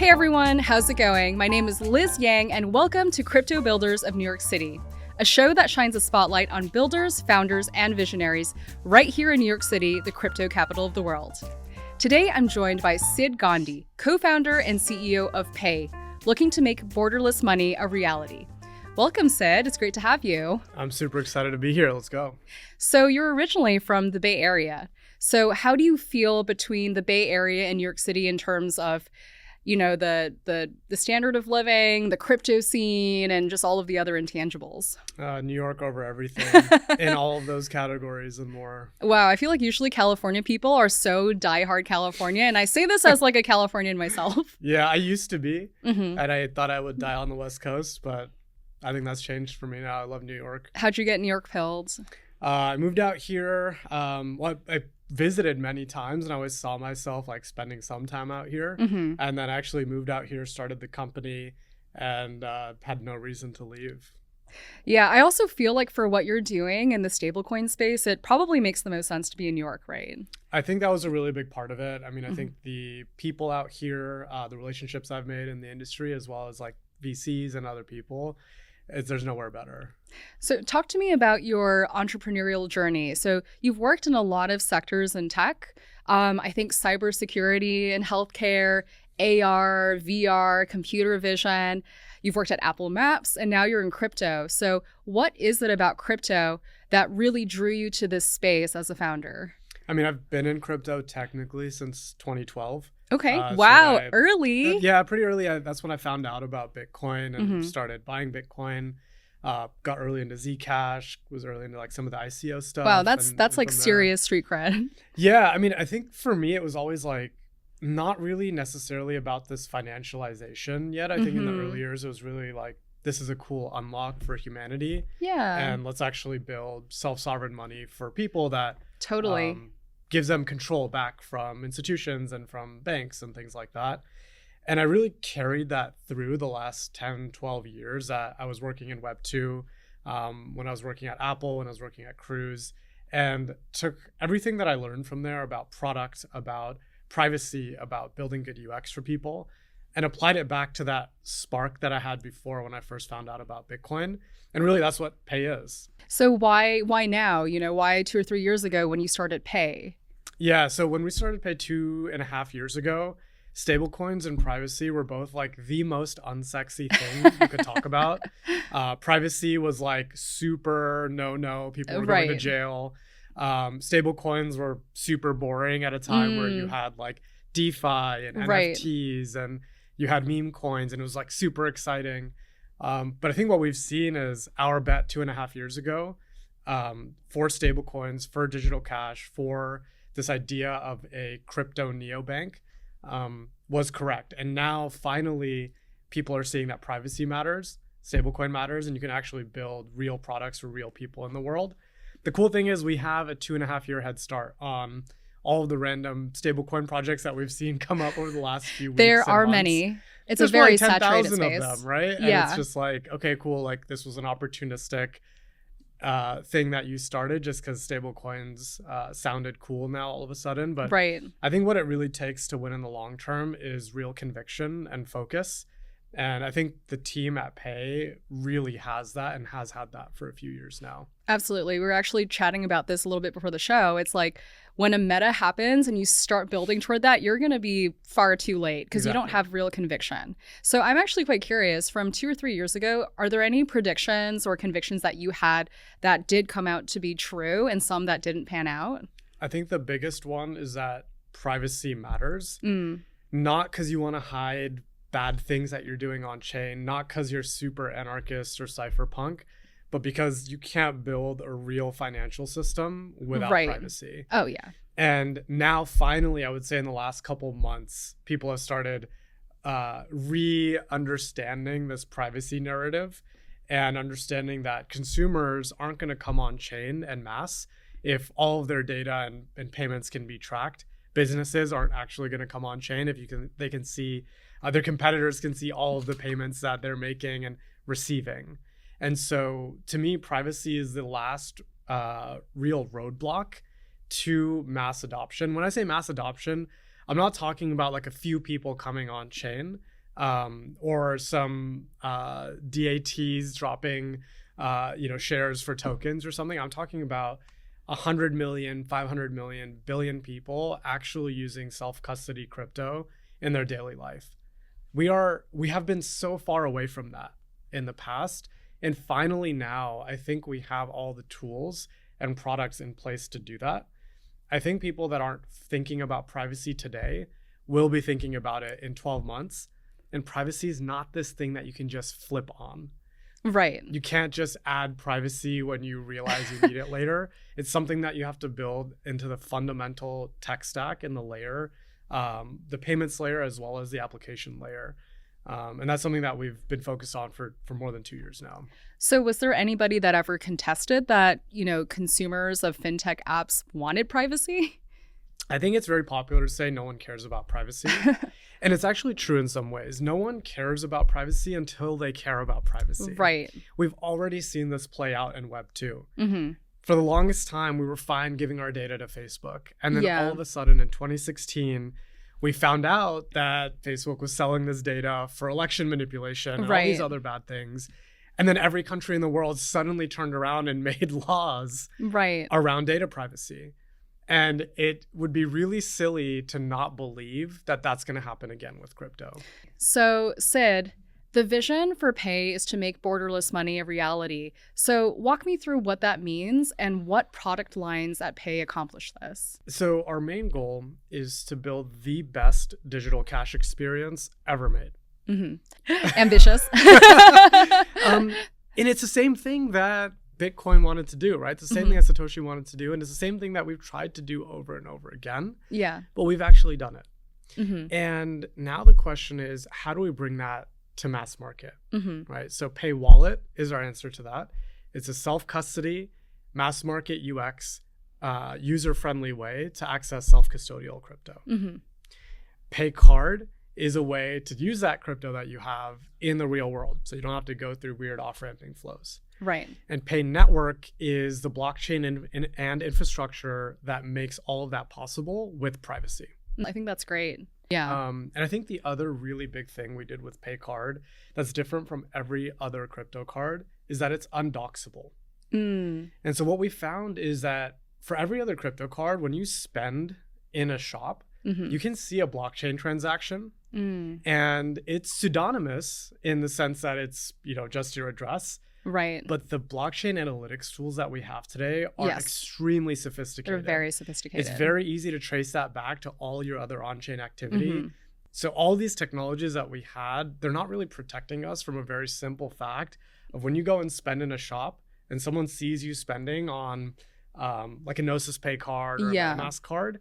Hey everyone, how's it going? My name is Liz Yang and welcome to Crypto Builders of New York City, a show that shines a spotlight on builders, founders, and visionaries right here in New York City, the crypto capital of the world. Today I'm joined by Sid Gandhi, co-founder and CEO of Payy, looking to make borderless money a reality. Welcome, Sid. It's great to have you. I'm super excited to be here. Let's go. So you're originally from the Bay Area. So how do you feel between the Bay Area and New York City in terms of, you know, the standard of living, the crypto scene, and just all of the other intangibles? New York over everything in all of those categories and more. Wow, I feel like usually California people are so diehard California, and I say this as like a Californian myself. Yeah, I used to be, and I thought I would die on the West Coast, but I think that's changed for me now. I love New York. How'd you get New York pilled? I moved out here. I visited many times and I always saw myself like spending some time out here. And then I actually moved out here, started the company, and had no reason to leave. Yeah, I also feel like for what you're doing in the stablecoin space, it probably makes the most sense to be in New York, right? I think that was a really big part of it. I mean, I think the people out here, the relationships I've made in the industry, as well as like VCs and other people, there's nowhere better. So talk to me about your entrepreneurial journey. So you've worked in a lot of sectors in tech. I think cybersecurity and healthcare, AR, VR, computer vision. You've worked at Apple Maps, and now you're in crypto. So what is it about crypto that really drew you to this space as a founder? I mean, I've been in crypto technically since 2012. Okay. Wow. Early. Yeah, pretty early. That's when I found out about Bitcoin and started buying Bitcoin. Got early into Zcash, was early into like some of the ICO stuff. Wow, that's like serious street cred. Yeah, I mean, I think for me it was always like not really necessarily about this financialization yet. I think in the early years it was really like, this is a cool unlock for humanity. Yeah. And let's actually build self-sovereign money for people that totally gives them control back from institutions and from banks and things like that. And I really carried that through the last 10, 12 years that I was working in Web 2, when I was working at Apple, when I was working at Cruise, and took everything that I learned from there about product, about privacy, about building good UX for people, and applied it back to that spark that I had before when I first found out about Bitcoin. And really that's what Payy is. So why now? You know, why 2 or 3 years ago when you started Payy? Yeah, so when we started Payy 2.5 years ago, stablecoins and privacy were both like the most unsexy thing you could talk about. Privacy was like super no, people were going to jail. Stablecoins were super boring at a time where you had like DeFi and NFTs and you had meme coins, and it was like super exciting. But I think what we've seen is our bet 2.5 years ago for stablecoins, for digital cash, for this idea of a crypto neobank was correct. And now finally people are seeing that privacy matters, stablecoin matters, and you can actually build real products for real people in the world. The cool thing is we have a 2.5 year head start on all of the random stablecoin projects that we've seen come up over the last few weeks. There are months. It's There's a very like saturated 10,000 space. of them, right? And Yeah. it's just like, okay, cool. Like this was an opportunistic thing that you started just because stablecoins sounded cool now all of a sudden. But I think what it really takes to win in the long term is real conviction and focus. And I think the team at Payy really has that and has had that for a few years now. Absolutely. We were actually chatting about this a little bit before the show. It's like when a meta happens and you start building toward that, you're going to be far too late because you don't have real conviction. So I'm actually quite curious, from 2 or 3 years ago, are there any predictions or convictions that you had that did come out to be true and some that didn't pan out? I think the biggest one is that privacy matters. Not because you want to hide bad things that you're doing on chain, not because you're super anarchist or cypherpunk, but because you can't build a real financial system without privacy. Oh, yeah. And now finally, I would say in the last couple months, people have started re-understanding this privacy narrative and understanding that consumers aren't going to come on chain en masse if all of their data and payments can be tracked. Businesses aren't actually going to come on chain if they can see their competitors can see all of the payments that they're making and receiving. And so to me, privacy is the last real roadblock to mass adoption. When I say mass adoption, I'm not talking about like a few people coming on chain. or some DATs dropping shares for tokens or something. I'm talking about 100 million, 500 million, billion people actually using self-custody crypto in their daily life. We have been so far away from that in the past. And finally now, I think we have all the tools and products in place to do that. I think people that aren't thinking about privacy today will be thinking about it in 12 months. And privacy is not this thing that you can just flip on. Right. You can't just add privacy when you realize you need it later. It's something that you have to build into the fundamental tech stack in the layer, the payments layer, as well as the application layer. And that's something that we've been focused on for more than 2 years now. So was there anybody that ever contested that, consumers of fintech apps wanted privacy? I think it's very popular to say no one cares about privacy. And it's actually true in some ways. No one cares about privacy until they care about privacy. Right. We've already seen this play out in Web 2. Mm-hmm. For the longest time, we were fine giving our data to Facebook. And then Yeah. all of a sudden in 2016, we found out that Facebook was selling this data for election manipulation and all these Right. other bad things. And then every country in the world suddenly turned around and made laws Right. around data privacy. And it would be really silly to not believe that that's going to happen again with crypto. So, Sid, the vision for Payy is to make borderless money a reality. So walk me through what that means and what product lines at Payy accomplish this. So our main goal is to build the best digital cash experience ever made. Mm-hmm. Ambitious. And it's the same thing that Bitcoin wanted to do, right? It's the same thing that Satoshi wanted to do. And it's the same thing that we've tried to do over and over again. Yeah. But we've actually done it. Mm-hmm. And now the question is, how do we bring that to mass market, Mm-hmm. right? So Payy Wallet is our answer to that. It's a self-custody, mass market UX, user-friendly way to access self-custodial crypto. Mm-hmm. Payy Card is a way to use that crypto that you have in the real world. So you don't have to go through weird off-ramping flows. Right. And Payy Network is the blockchain and infrastructure that makes all of that possible with privacy. I think that's great. Yeah. And I think the other really big thing we did with Payy Card that's different from every other crypto card is that it's undoxable. Mm. And so what we found is that for every other crypto card, when you spend in a shop, Mm-hmm. you can see a blockchain transaction. Mm. And it's pseudonymous in the sense that it's, just your address. Right. But the blockchain analytics tools that we have today are Yes. extremely sophisticated. They're very sophisticated. It's very easy to trace that back to all your other on-chain activity. Mm-hmm. So all these technologies that we had, they're not really protecting us from a very simple fact of when you go and spend in a shop and someone sees you spending on like a Gnosis Pay card or Yeah. a MasterCard card,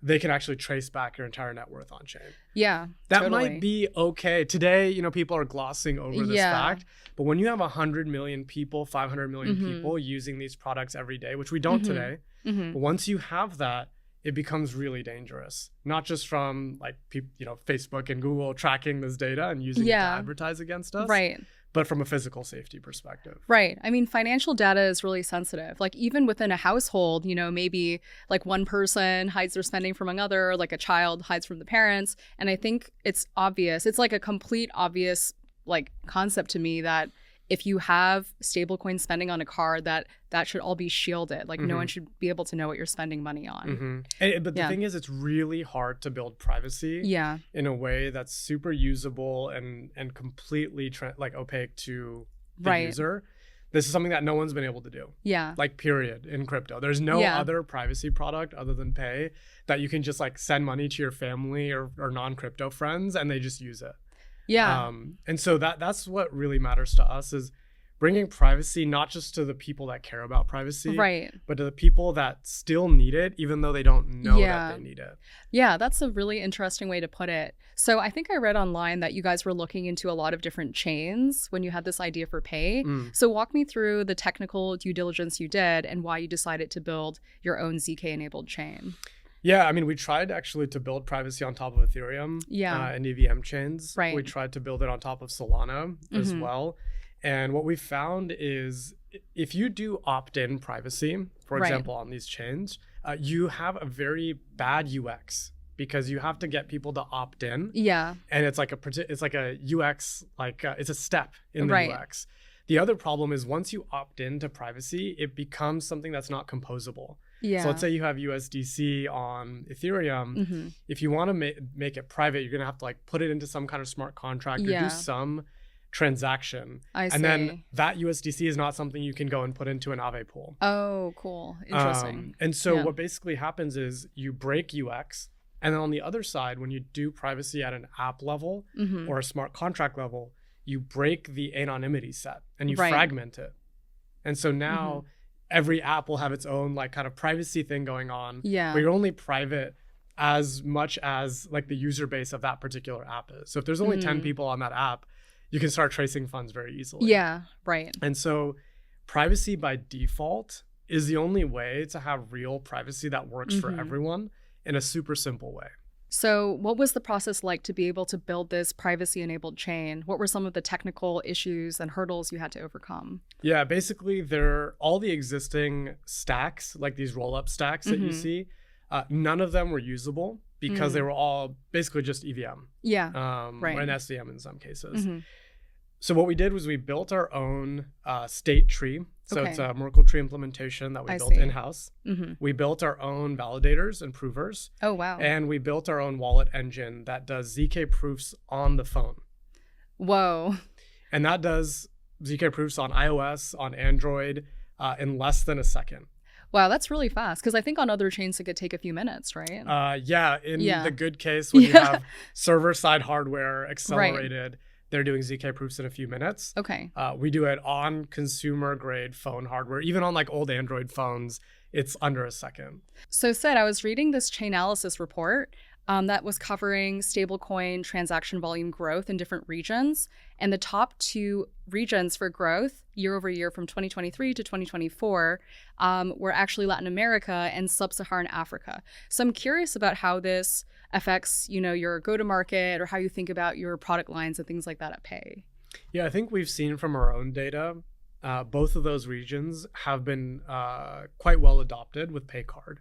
they can actually trace back your entire net worth on chain. Yeah. That totally. might be okay. Today, people are glossing over this Yeah. fact, but when you have 100 million people, 500 million Mhm. people using these products every day, which we don't Mhm. today, Mm-hmm. but once you have that, it becomes really dangerous. Not just from Facebook and Google tracking this data and using it Yeah. to advertise against us, Right. but from a physical safety perspective. Right. I mean, financial data is really sensitive. Like even within a household, maybe like one person hides their spending from another, like a child hides from the parents. And I think it's obvious. It's like a complete obvious concept to me that if you have stablecoin spending on a card, that should all be shielded. Like no one should be able to know what you're spending money on. But the thing is, it's really hard to build privacy Yeah. in a way that's super usable and completely opaque to the Right. user. This is something that no one's been able to do. Yeah. Period, in crypto. There's no Yeah. other privacy product other than Payy that you can just send money to your family or non-crypto friends and they just use it. Yeah. And so that's what really matters to us is bringing privacy not just to the people that care about privacy, Right. but to the people that still need it, even though they don't know Yeah. that they need it. Yeah, that's a really interesting way to put it. So I think I read online that you guys were looking into a lot of different chains when you had this idea for Payy. So walk me through the technical due diligence you did and why you decided to build your own ZK-enabled chain. Yeah, I mean, we tried actually to build privacy on top of Ethereum and EVM chains. Right. We tried to build it on top of Solana as well. And what we found is if you do opt-in privacy, for Right. example, on these chains, you have a very bad UX because you have to get people to opt in. Yeah. And it's like a UX, it's a step in the Right. UX. The other problem is once you opt into privacy, it becomes something that's not composable. Yeah. So let's say you have USDC on Ethereum. If you want to make it private, you're going to have to like put it into some kind of smart contract or do some transaction. I see. And then that USDC is not something you can go and put into an Aave pool. Oh, cool. Interesting. And so what basically happens is you break UX. And then on the other side, when you do privacy at an app level or a smart contract level, you break the anonymity set and you fragment it. And so now every app will have its own like kind of privacy thing going on. Yeah. But you're only private as much as like the user base of that particular app is. So if there's only 10 people on that app, you can start tracing funds very easily. Yeah, right. And so privacy by default is the only way to have real privacy that works for everyone in a super simple way. So what was the process like to be able to build this privacy-enabled chain? What were some of the technical issues and hurdles you had to overcome? Yeah, basically, all the existing stacks, like these roll-up stacks that you see, none of them were usable because they were all basically just EVM. Yeah, or an SVM in some cases. Mm-hmm. So what we did was we built our own state tree. So it's a Merkle tree implementation that we built in-house. We built our own validators and provers. Oh, wow. And we built our own wallet engine that does ZK proofs on the phone. Whoa. And that does ZK proofs on iOS, on Android, in less than a second. Wow, that's really fast. Because I think on other chains it could take a few minutes, right? In the good case, when you have server-side hardware accelerated, they're doing ZK proofs in a few minutes. Okay. We do it on consumer-grade phone hardware. Even on like old Android phones, it's under a second. So Sid, I was reading this Chainalysis report that was covering stablecoin transaction volume growth in different regions. And the top 2 regions for growth year over year from 2023 to 2024 were actually Latin America and Sub-Saharan Africa. So I'm curious about how this affects, your go-to-market or how you think about your product lines and things like that at Payy. Yeah, I think we've seen from our own data, both of those regions have been quite well adopted with Pay Card.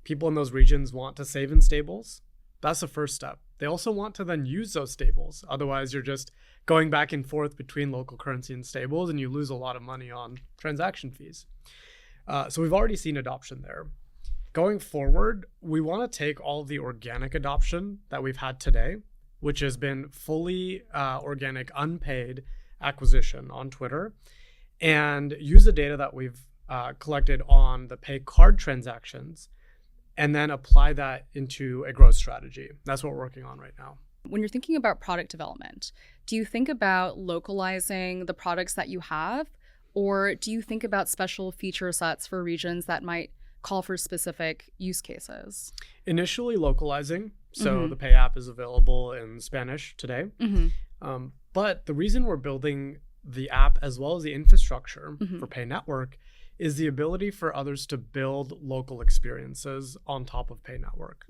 People in those regions want to save in stables. That's the first step. They also want to then use those stables. Otherwise, you're just going back and forth between local currency and stables, and you lose a lot of money on transaction fees. So we've already seen adoption there. Going forward, we want to take all of the organic adoption that we've had today, which has been fully organic, unpaid acquisition on Twitter, and use the data that we've collected on the Pay Card transactions and then apply that into a growth strategy. That's what we're working on right now. When you're thinking about product development, do you think about localizing the products that you have, or do you think about special feature sets for regions that might call for specific use cases? Initially localizing. So the Pay app is available in Spanish today. But the reason we're building the app as well as the infrastructure for Payy Network is the ability for others to build local experiences on top of Payy Network.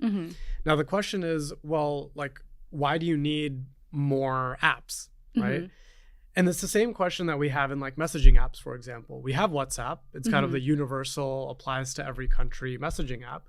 Now, the question is, well, like, why do you need more apps, right? And it's the same question that we have in like messaging apps, for example. We have WhatsApp. It's kind of the universal, applies to every country messaging app.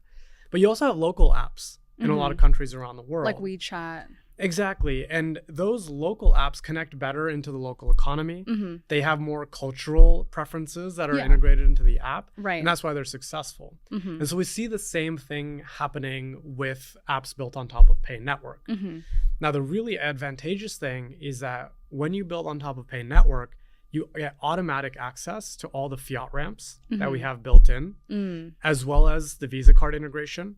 But you also have local apps in a lot of countries around the world. Like WeChat. Exactly. And those local apps connect better into the local economy. They have more cultural preferences that are integrated into the app. Right. And that's why they're successful. And so we see the same thing happening with apps built on top of Payy Network. Now, the really advantageous thing is that when you build on top of Payy Network, you get automatic access to all the fiat ramps that we have built in, as well as the Visa card integration.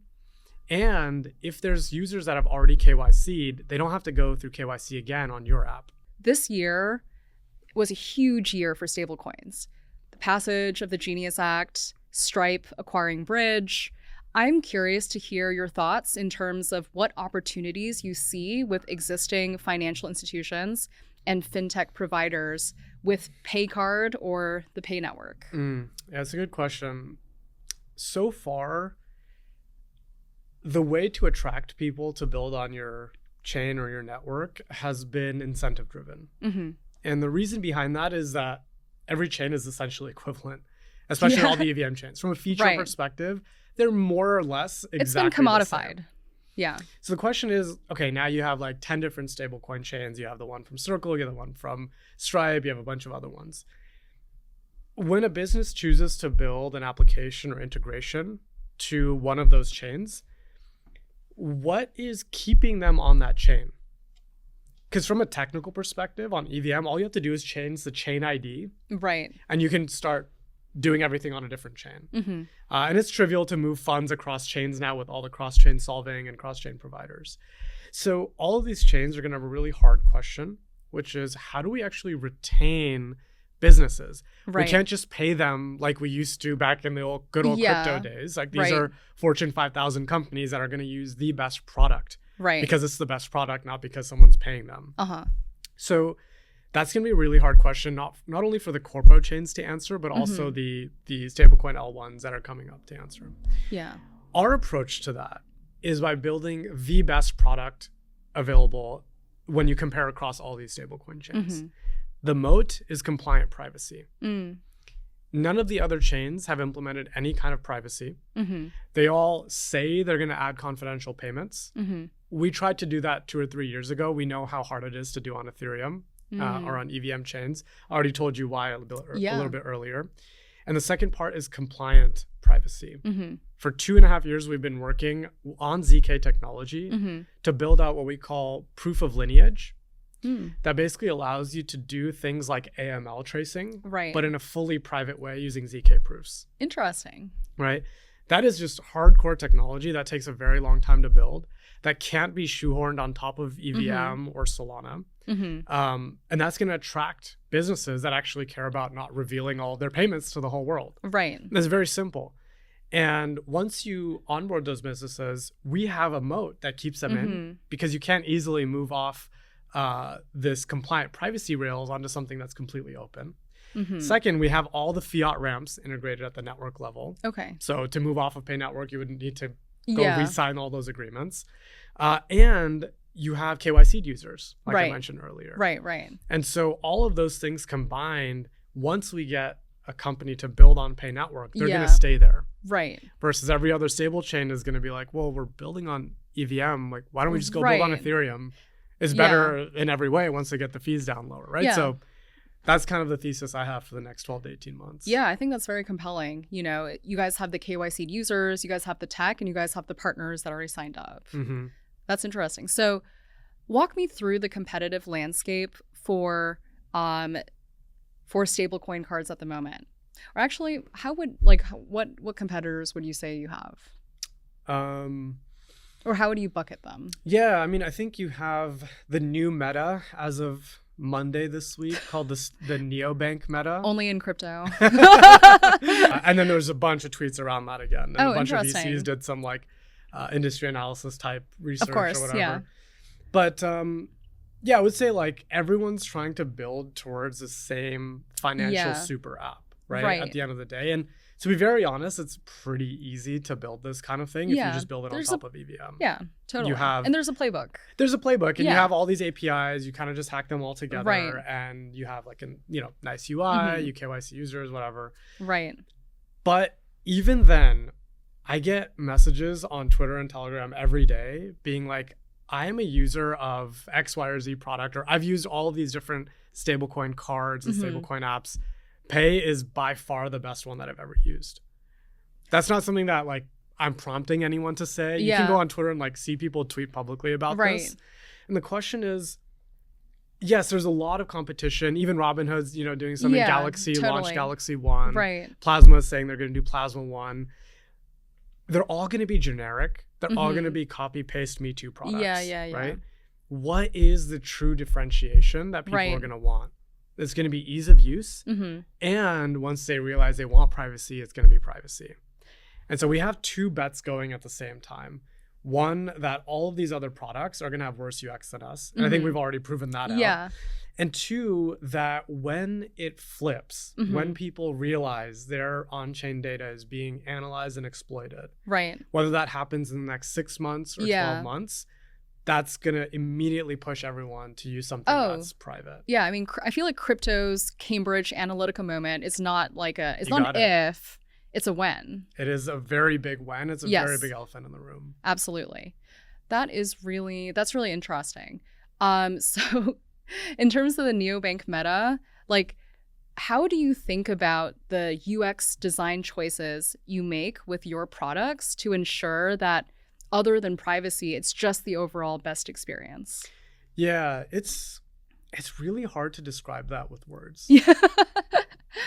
And if there's users that have already KYC'd, they don't have to go through KYC again on your app. This year was a huge year for stablecoins. The passage of the Genius Act, Stripe acquiring Bridge. I'm curious to hear your thoughts in terms of what opportunities you see with existing financial institutions and fintech providers with Pay Card or the Payy Network. Yeah, that's a good question. So far, the way to attract people to build on your chain or your network has been incentive driven. And the reason behind that is that every chain is essentially equivalent, especially all the EVM chains. From a feature perspective, they're more or less exactly It's been commodified. Yeah. So the question is, okay, now you have like 10 different stablecoin chains. You have the one from Circle, you have the one from Stripe, you have a bunch of other ones. When a business chooses to build an application or integration to one of those chains, what is keeping them on that chain? Because from a technical perspective on EVM, all you have to do is change the chain ID. Right. And you can start doing everything on a different chain. Mm-hmm. And it's trivial to move funds across chains now with all the cross-chain solving and cross-chain providers. So all of these chains are going to have a really hard question, which is how do we actually retain businesses? Right. We can't just pay them like we used to back in the good old crypto days. Like these are Fortune 5,000 companies that are going to use the best product. Right. Because it's the best product, not because someone's paying them. Uh-huh. So that's going to be a really hard question, not only for the corpo chains to answer, but also the stablecoin L1s that are coming up to answer. Yeah. Our approach to that is by building the best product available when you compare across all these stablecoin chains. Mm-hmm. The moat is compliant privacy. Mm. None of the other chains have implemented any kind of privacy. Mm-hmm. They all say they're going to add confidential payments. Mm-hmm. We tried to do that 2 or 3 years ago. We know how hard it is to do on Ethereum. Or on EVM chains. I already told you why a little bit earlier. And the second part is compliant privacy. Mm-hmm. For 2.5 years, we've been working on ZK technology to build out what we call proof of lineage. That basically allows you to do things like AML tracing, but in a fully private way using ZK proofs. Interesting. Right? That is just hardcore technology that takes a very long time to build, that can't be shoehorned on top of EVM or Solana. And that's going to attract businesses that actually care about not revealing all their payments to the whole world. Right. It's very simple. And once you onboard those businesses, we have a moat that keeps them in, because you can't easily move off this compliant privacy rails onto something that's completely open. Second, we have all the fiat ramps integrated at the network level. Okay. So to move off of Payy Network, you would need to go re-sign all those agreements. And you have KYC users, like I mentioned earlier. Right. And so all of those things combined, once we get a company to build on Payy Network, they're going to stay there. Right. Versus every other stable chain is going to be like, well, we're building on EVM. Like, why don't we just go build on Ethereum? It's better in every way once they get the fees down lower, right? Yeah. So that's kind of the thesis I have for the next 12 to 18 months. Yeah, I think that's very compelling. You know, you guys have the KYC users, you guys have the tech, and you guys have the partners that already signed up. That's interesting. So walk me through the competitive landscape for stablecoin cards at the moment. Or actually, what competitors would you say you have? Or how would you bucket them? Yeah, I mean, I think you have the new meta as of Monday this week called the neobank meta. Only in crypto. And then there's a bunch of tweets around that again. And a bunch of VCs did some like industry analysis type research or whatever. Yeah. But yeah, I would say like everyone's trying to build towards the same financial super app, right? At the end of the day. And to be very honest, it's pretty easy to build this kind of thing if you just build it on top of EVM. Yeah, totally. And there's a playbook. There's a playbook, and you have all these APIs. You kind of just hack them all together, and you have like nice UI, you KYC users, whatever. Right. But even then, I get messages on Twitter and Telegram every day being like, I am a user of X, Y, or Z product, or I've used all of these different stablecoin cards and stablecoin apps. Payy is by far the best one that I've ever used. That's not something that like I'm prompting anyone to say. You can go on Twitter and like see people tweet publicly about this. And the question is, yes, there's a lot of competition. Even Robinhood's, doing something. Galaxy launched Galaxy One. Plasma is saying they're going to do Plasma One. They're all going to be generic. They're all going to be copy paste Me Too products. Right? What is the true differentiation that people are going to want? It's going to be ease of use. And once they realize they want privacy, it's going to be privacy. And so we have two bets going at the same time. One, that all of these other products are going to have worse UX than us. And I think we've already proven that out. And two, that when it flips, when people realize their on-chain data is being analyzed and exploited, whether that happens in the next 6 months or 12 months, that's going to immediately push everyone to use something that's private. Yeah, I mean, I feel like crypto's Cambridge Analytica moment is not like it's not an if, it's a when. It is a very big when. It's a very big elephant in the room. Absolutely. That's really interesting. So in terms of the neobank meta, like, how do you think about the UX design choices you make with your products to ensure that other than privacy, it's just the overall best experience? Yeah, it's really hard to describe that with words. Yeah.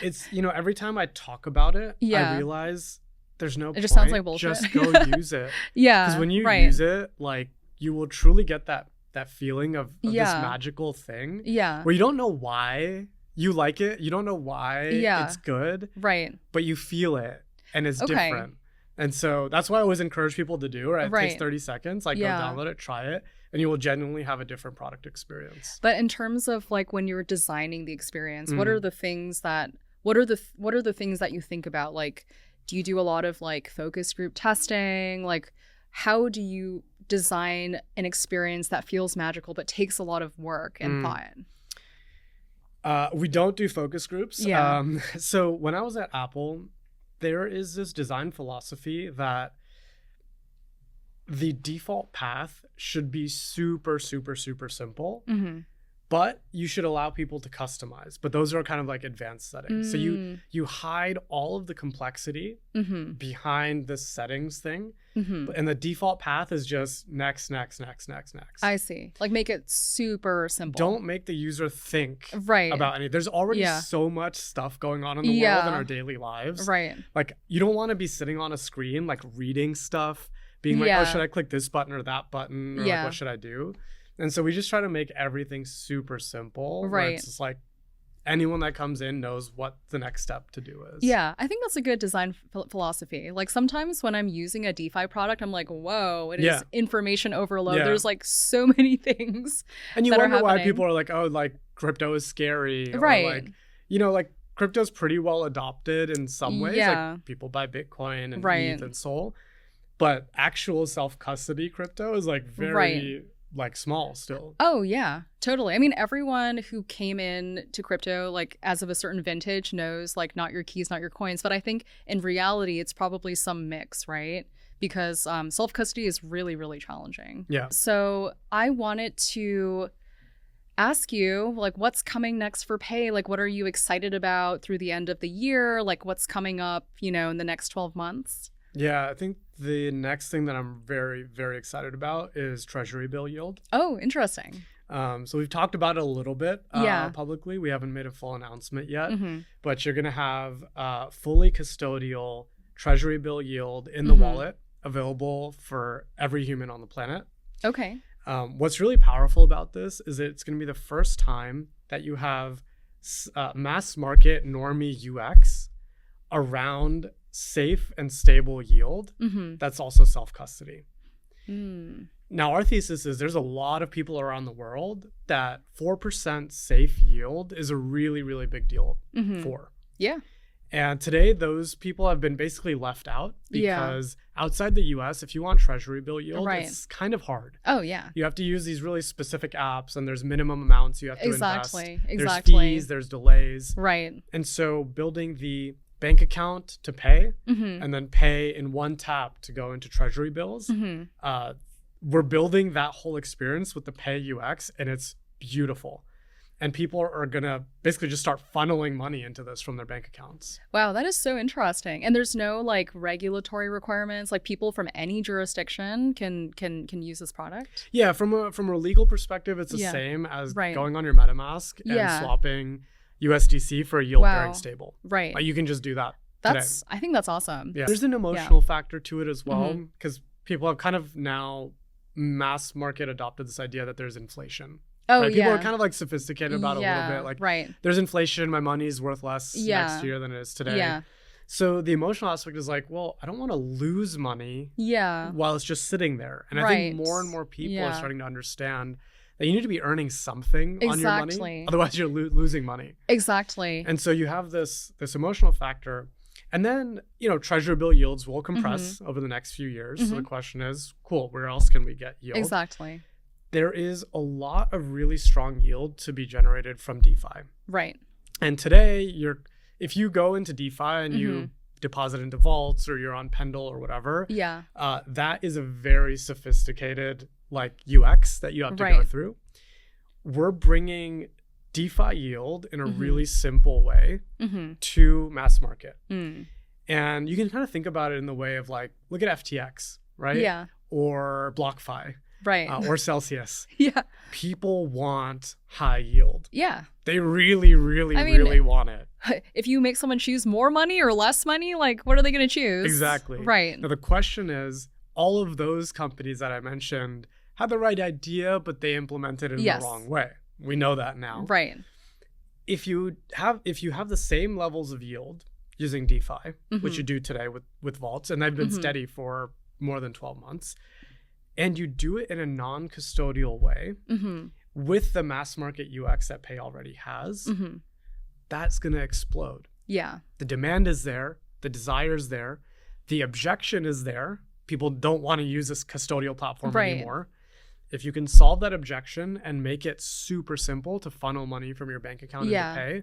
It's, every time I talk about it, Yeah. I realize there's no point. It just sounds like bullshit. Just go use it. Yeah. Because when you right. use it, like, you will truly get that feeling of this Yeah. magical thing Yeah. where you don't know why you like it. You don't know why Yeah. it's good, Right. but you feel it and it's Okay. different. And so that's why I always encourage people to do, right? It Right. takes 30 seconds, like, Yeah. go download it, try it, and you will genuinely have a different product experience. But in terms of like when you're designing the experience, Mm. what are the things that what are the things that you think about? Like, do you do a lot of like focus group testing? Like, how do you design an experience that feels magical but takes a lot of work and thought? We don't do focus groups. Yeah. So when I was at Apple, there is this design philosophy that the default path should be super, super, super simple, Mm-hmm. but you should allow people to customize. But those are kind of like advanced settings. So you hide all of the complexity Mm-hmm. behind this settings thing. Mm-hmm. And the default path is just next, next, next, next, next. I see. Like, make it super simple. Don't make the user think right. about any. There's already Yeah. so much stuff going on in the world Yeah. in our daily lives. Right. Like, you don't want to be sitting on a screen, like, reading stuff, being like, Yeah. oh, should I click this button or that button? Or Yeah. like, what should I do? And so we just try to make everything super simple. Where Right. it's just like anyone that comes in knows what the next step to do is. Yeah, I think that's a good design philosophy. Like, sometimes when I'm using a DeFi product, I'm like, whoa, it Yeah. is information overload. Yeah. There's like so many things. And you that are wonder why happening. people are like, oh, like, crypto is scary. Or Right. like, like, crypto's pretty well adopted in some ways. Yeah. Like, people buy Bitcoin and Right. ETH and Sol. But actual self-custody crypto is like very Right. like small still. Oh, yeah, totally. I mean, everyone who came in to crypto, like, as of a certain vintage knows, like, not your keys, not your coins. But I think in reality, it's probably some mix, right? Because self-custody is really, really challenging. Yeah. So I wanted to ask you, like, what's coming next for Payy? Like, what are you excited about through the end of the year? Like, what's coming up, in the next 12 months? Yeah, I think the next thing that I'm very, very excited about is treasury bill yield. Oh, interesting. So we've talked about it a little bit Yeah. publicly. We haven't made a full announcement yet, Mm-hmm. but you're going to have fully custodial treasury bill yield in the Mm-hmm. wallet available for every human on the planet. Okay. What's really powerful about this is it's going to be the first time that you have mass market normie UX around safe and stable yield Mm-hmm. that's also self-custody. Mm. Now, our thesis is there's a lot of people around the world that 4% safe yield is a really, really big deal Mm-hmm. for. Yeah. And today, those people have been basically left out Yeah. because outside the US, if you want treasury bill yield, Right. it's kind of hard. Oh, yeah. You have to use these really specific apps and there's minimum amounts you have to invest. Exactly. There's fees, there's delays. Right. And so building the bank account to pay Mm-hmm. and then pay in one tap to go into treasury bills, Mm-hmm. we're building that whole experience with the Payy UX and it's beautiful. And people are going to basically just start funneling money into this from their bank accounts. Wow, that is so interesting. And there's no like regulatory requirements, like people from any jurisdiction can use this product? Yeah, from a legal perspective, it's the Yeah. same as Right. going on your MetaMask and Yeah. swapping USDC for a yield-bearing Wow. stable. Right. Like, you can just do that today. I think that's awesome. Yeah. There's an emotional factor to it as well, Mhm. because people have kind of now mass market adopted this idea that there's inflation. Oh, right? People yeah. are kind of like sophisticated about it a little bit. Like, right. there's inflation, my money is worth less Yeah. next year than it is today. Yeah. So the emotional aspect is like, well, I don't want to lose money Yeah. while it's just sitting there. And I Right. think more and more people Yeah. are starting to understand that you need to be earning something on your money. Exactly. Otherwise, you're losing money. Exactly. And so you have this emotional factor. And then, treasury bill yields will compress over the next few years. So the question is, cool, where else can we get yield? Exactly. There is a lot of really strong yield to be generated from DeFi. Right. And today, if you go into DeFi and you Mhm. deposit into vaults or you're on Pendle or whatever, Yeah. that is a very sophisticated like UX that you have to go Right. through. We're bringing DeFi yield in a Mhm. really simple way Mm-hmm. to mass market. Mm. And you can kind of think about it in the way of like, look at FTX, right? Yeah. Or BlockFi Right. or Celsius. Yeah. People want high yield. Yeah. They really, really, I mean, really want it. If you make someone choose more money or less money, like, what are they going to choose? Exactly. Right. Now, the question is, all of those companies that I mentioned had the right idea, but they implemented it in Yes. the wrong way. We know that now. Right. If you have the same levels of yield using DeFi, which Mhm. you do today with vaults, and they've been Mhm. steady for more than 12 months, and you do it in a non-custodial way Mm-hmm. with the mass market UX that Payy already has, Mm-hmm. that's going to explode. Yeah. The demand is there. The desire is there. The objection is there. People don't want to use this custodial platform Right. anymore. If you can solve that objection and make it super simple to funnel money from your bank account Yeah. into Payy,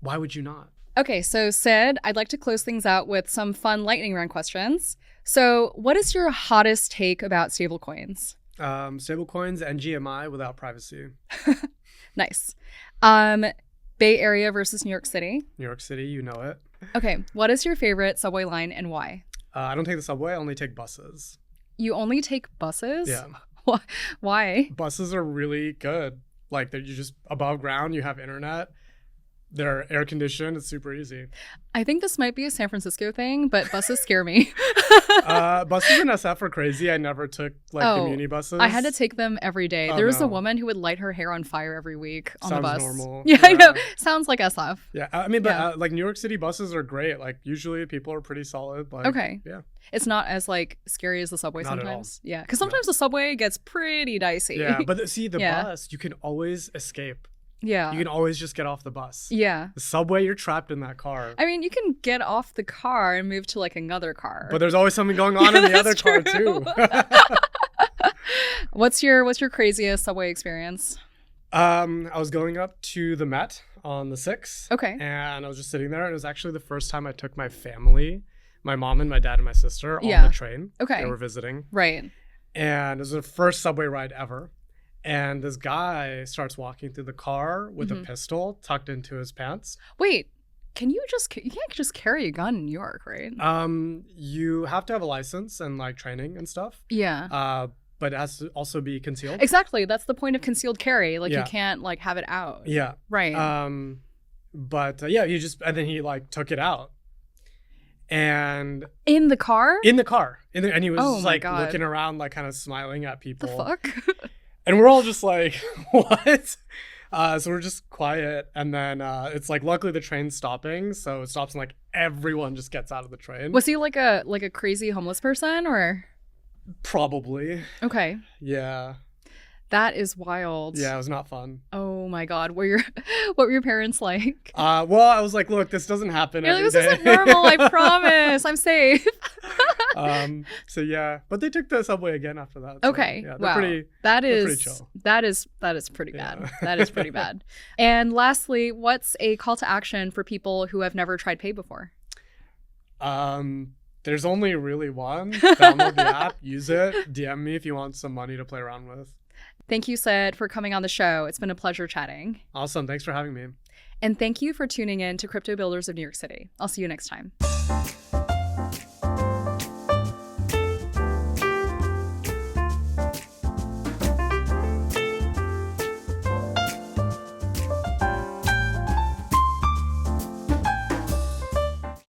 why would you not? Okay, so Sid, I'd like to close things out with some fun lightning round questions. So, what is your hottest take about stablecoins? Stablecoins and GMI without privacy. Nice. Bay Area versus New York City. New York City, you know it. Okay, what is your favorite subway line and why? I don't take the subway. I only take buses. You only take buses? Yeah. Why? Buses are really good. Like, you're just above ground. You have internet. They're air conditioned. It's super easy. I think this might be a San Francisco thing, but buses scare me. Buses in SF are crazy. I never took community buses. I had to take them every day. Oh, There was a no. woman who would light her hair on fire every week on the Sounds bus. normal. Yeah, I know. Yeah. Sounds like SF. Yeah, I mean, but Yeah. New York City buses are great. Like, usually people are pretty solid. Like, Okay. Yeah. It's not as scary as the subway Not at all. sometimes. Yeah, because sometimes the subway gets pretty dicey. Yeah, but see, the Yeah. bus, you can always escape. yeah, You can always just get off the bus. yeah. The subway, you're trapped in that car. I mean, you can get off the car and move to another car. But there's always something going on in the other That's car true. too. What's your craziest subway experience? I was going up to the Met on the 6th. Okay. And I was just sitting there, and it was actually the first time I took my family, my mom and my dad and my sister, on Yeah. the train. Okay. They were visiting. Right. And it was the first subway ride ever. And this guy starts walking through the car with a Mhm. pistol tucked into his pants. Wait, you can't just carry a gun in New York, right? You have to have a license and training and stuff. Yeah. But it has to also be concealed. Exactly. That's the point of concealed carry. You Yeah. can't have it out. Yeah. Right. But yeah, and then he took it out. And In the car? in the car, and he was Oh just my God. looking around, kind of smiling at the people. fuck? And we're all just like, what? So we're just quiet. And then it's luckily the train's stopping. So it stops and everyone just gets out of the train. Was he a crazy homeless person or? Probably. Okay. Yeah. That is wild. Yeah, it was not fun. Oh my God. What were your parents like? Well, I was like, look, this doesn't happen You're every like, this day. isn't normal. I promise. I'm safe. So yeah, but they took the subway again after that. So, Okay. Yeah, they're wow. pretty. That they're is pretty chill. that is pretty bad. Yeah. That is pretty bad. And lastly, what's a call to action for people who have never tried Payy before? There's only really one. Download the app, use it, DM me if you want some money to play around with. Thank you, Sid, for coming on the show. It's been a pleasure chatting. Awesome. Thanks for having me. And thank you for tuning in to Crypto Builders of New York City. I'll see you next time.